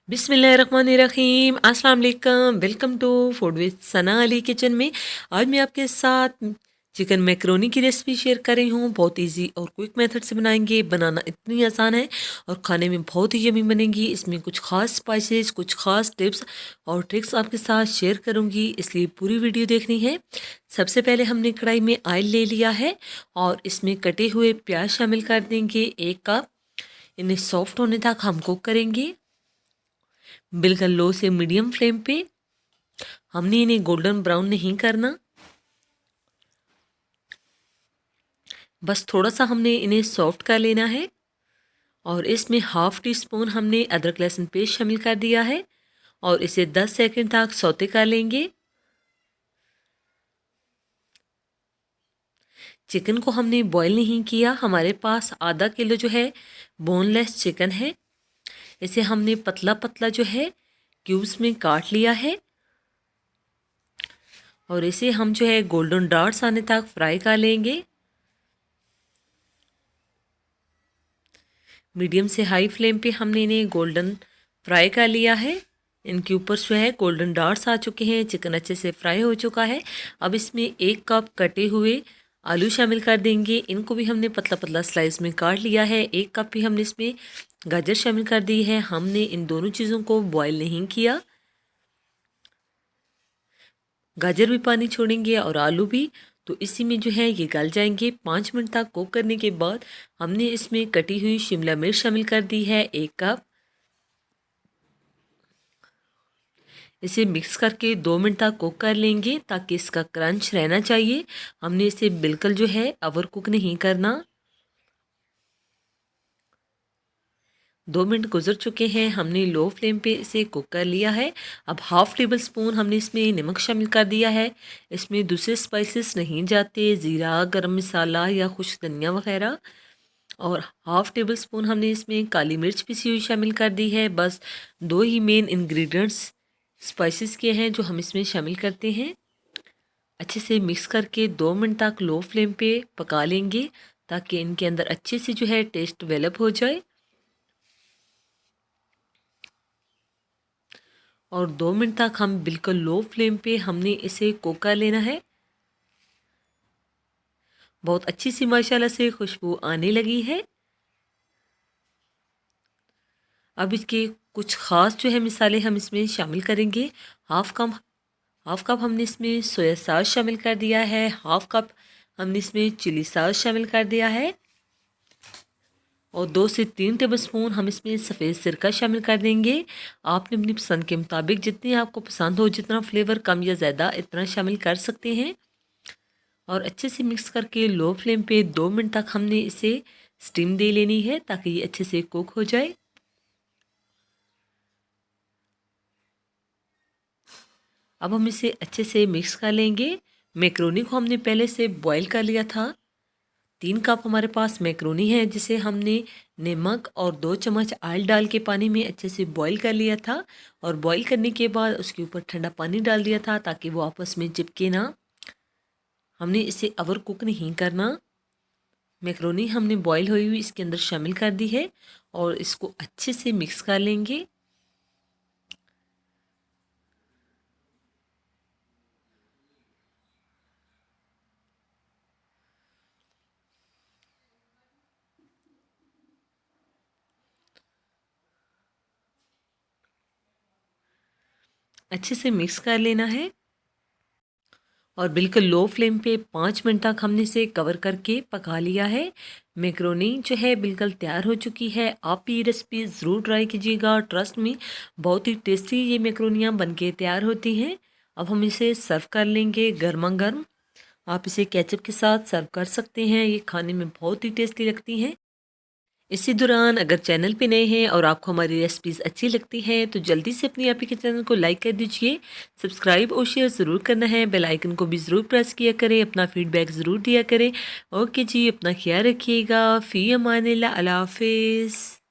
बिस्मिल्लाहिर्रहमानिर्रहीम अस्सलाम वालेकुम। Welcome to food with Sana Ali kitchen में। आज मैं आपके साथ चिकन मैकरोनी की रेसिपी शेयर कर रही हूँ। बहुत इजी और क्विक मेथड से बनाएंगे। बनाना इतनी आसान है और खाने में बहुत ही यमी बनेगी। इसमें कुछ खास स्पाइसेस, कुछ खास टिप्स और ट्रिक्स आपके साथ शेयर करूँगी, इसलिए पूरी वीडियो देखनी है। सबसे पहले हमने कढ़ाई में ऑयल ले लिया है और इसमें कटे हुए प्याज शामिल कर देंगे 1 कप। इन्हें सॉफ्ट होने तक हम कुक करेंगे, बिल्कुल लो से मीडियम फ्लेम पे। हमने इन्हें गोल्डन ब्राउन नहीं करना, बस थोड़ा सा हमने इन्हें सॉफ्ट कर लेना है। और इसमें हाफ टी स्पून हमने अदरक लहसुन पेस्ट शामिल कर दिया है और इसे 10 सेकंड तक सौते कर लेंगे। चिकन को हमने बॉईल नहीं किया, हमारे पास आधा किलो जो है बोनलेस चिकन है। इसे हमने पतला पतला जो है क्यूब्स में काट लिया है और इसे हम जो है गोल्डन डॉट्स आने तक फ्राई कर लेंगे। मीडियम से हाई फ्लेम पे हमने इन्हें गोल्डन फ्राई कर लिया है। इनके ऊपर जो है गोल्डन डॉट्स आ चुके हैं, चिकन अच्छे से फ्राई हो चुका है। अब इसमें 1 कप कटे हुए आलू शामिल कर देंगे। इनको भी हमने पतला पतला स्लाइस में काट लिया है। 1 कप भी हमने इसमें गाजर शामिल कर दी है। हमने इन दोनों चीज़ों को बॉईल नहीं किया, गाजर भी पानी छोड़ेंगे और आलू भी, तो इसी में जो है ये गल जाएंगे। 5 मिनट तक कुक करने के बाद हमने इसमें कटी हुई शिमला मिर्च शामिल कर दी है 1 कप। इसे मिक्स करके 2 मिनट तक कुक कर लेंगे ताकि इसका क्रंच रहना चाहिए। हमने इसे बिल्कुल जो है ओवर कुक नहीं करना। 2 मिनट गुजर चुके हैं, हमने लो फ्लेम पे इसे कुक कर लिया है। अब हाफ टेबल स्पून हमने इसमें नमक शामिल कर दिया है। इसमें दूसरे स्पाइसेस नहीं जाते, ज़ीरा, गरम मसाला या खुश धनिया वगैरह। और हाफ टेबल स्पून हमने इसमें काली मिर्च पिसी हुई शामिल कर दी है। बस 2 ही मेन इंग्रेडिएंट्स स्पाइसेस के हैं जो हम इसमें शामिल करते हैं। अच्छे से मिक्स करके 2 मिनट तक लो फ्लेम पे पका लेंगे ताकि इनके अंदर अच्छे से जो है टेस्ट डेवलप हो जाए। और 2 मिनट तक हम बिल्कुल लो फ्लेम पे हमने इसे कुक कर लेना है। बहुत अच्छी सी माशाल्लाह से खुशबू आने लगी है। अब इसके कुछ ख़ास जो है मिसाले हम इसमें शामिल करेंगे। हाफ कप हमने इसमें सोया सॉस शामिल कर दिया है। हाफ कप हमने इसमें चिली सॉस शामिल कर दिया है और 2 से 3 टेबलस्पून हम इसमें सफ़ेद सिरका शामिल कर देंगे। आपने अपनी पसंद के मुताबिक जितनी आपको पसंद हो, जितना फ्लेवर कम या ज़्यादा, इतना शामिल कर सकते हैं। और अच्छे से मिक्स करके लो फ्लेम पे 2 मिनट तक हमने इसे स्टीम दे लेनी है ताकि ये अच्छे से कुक हो जाए। अब हम इसे अच्छे से मिक्स कर लेंगे। मैक्रोनी को हमने पहले से बॉईल कर लिया था। 3 कप हमारे पास मैक्रोनी है जिसे हमने नमक और 2 चम्मच ऑयल डाल के पानी में अच्छे से बॉईल कर लिया था। और बॉईल करने के बाद उसके ऊपर ठंडा पानी डाल दिया था ताकि वो आपस में चिपके ना। हमने इसे ओवर कुक नहीं करना। मैक्रोनी हमने बॉईल हुई हुई इसके अंदर शामिल कर दी है और इसको अच्छे से मिक्स कर लेंगे। अच्छे से मिक्स कर लेना है और बिल्कुल लो फ्लेम पे 5 मिनट तक हमने इसे कवर करके पका लिया है। मैक्रोनी जो है बिल्कुल तैयार हो चुकी है। आप ये रेसिपी ज़रूर ट्राई कीजिएगा, ट्रस्ट मी बहुत ही टेस्टी ये मैक्रोनियाँ बनके तैयार होती हैं। अब हम इसे सर्व कर लेंगे गर्मा गर्म। आप इसे केचप के साथ सर्व कर सकते हैं, ये खाने में बहुत ही टेस्टी लगती हैं। इसी दौरान अगर चैनल पे नए हैं और आपको हमारी रेसिपीज़ अच्छी लगती हैं तो जल्दी से अपनी आप ही के चैनल को लाइक कर दीजिए, सब्सक्राइब और शेयर ज़रूर करना है। बेल आइकन को भी ज़रूर प्रेस किया करें, अपना फीडबैक ज़रूर दिया करें। ओके जी, अपना ख्याल रखिएगा। फ़ी अमानिल्लाह, अल्लाह हाफ़िज़।